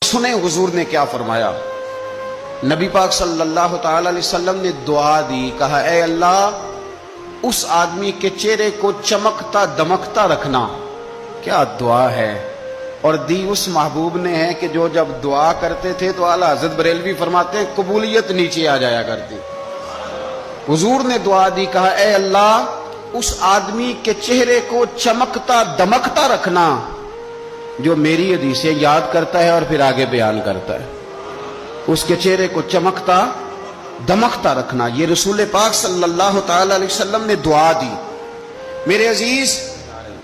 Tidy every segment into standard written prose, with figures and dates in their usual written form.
سنیں حضور نے کیا فرمایا۔ نبی پاک صلی اللہ تعالی علیہ وسلم نے دعا دی، کہا اے اللہ اس آدمی کے چہرے کو چمکتا دمکتا رکھنا۔ کیا دعا ہے، اور دی اس محبوب نے ہے کہ جو جب دعا کرتے تھے تو اعلیٰ حضرت بریلوی فرماتے ہیں قبولیت نیچے آ جایا کرتی۔ حضور نے دعا دی، کہا اے اللہ اس آدمی کے چہرے کو چمکتا دمکتا رکھنا جو میری حدیثیں یاد کرتا ہے اور پھر آگے بیان کرتا ہے۔ اس کے چہرے کو چمکتا دمکتا رکھنا، یہ رسول پاک صلی اللہ تعالی علیہ وسلم نے دعا دی۔ میرے عزیز،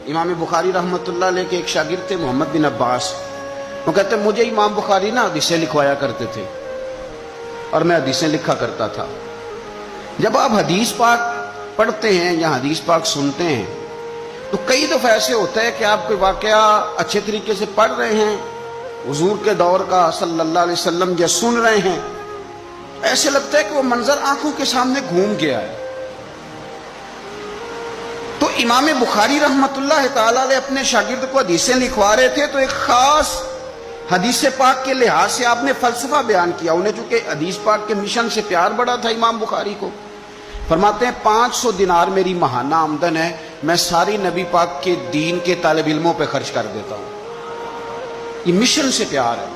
امام بخاری رحمۃ اللہ علیہ کے ایک شاگرد تھے محمد بن عباس، وہ کہتے ہیں مجھے امام بخاری نا حدیثیں لکھوایا کرتے تھے اور میں حدیثیں لکھا کرتا تھا۔ جب آپ حدیث پاک پڑھتے ہیں یا حدیث پاک سنتے ہیں تو کئی دفعہ ایسے ہوتا ہے کہ آپ کوئی واقعہ اچھے طریقے سے پڑھ رہے ہیں حضور کے دور کا صلی اللہ علیہ وسلم، یا سن رہے ہیں، ایسے لگتا ہے کہ وہ منظر آنکھوں کے سامنے گھوم گیا ہے۔ تو امام بخاری رحمۃ اللہ تعالی علیہ اپنے شاگرد کو حدیثیں لکھوا رہے تھے تو ایک خاص حدیث پاک کے لحاظ سے آپ نے فلسفہ بیان کیا۔ انہیں چونکہ حدیث پاک کے مشن سے پیار بڑا تھا امام بخاری کو، فرماتے ہیں 500 دینار میری ماہانہ آمدن ہے، میں ساری نبی پاک کے دین کے طالب علموں پہ خرچ کر دیتا ہوں۔ یہ مشن سے پیار ہے۔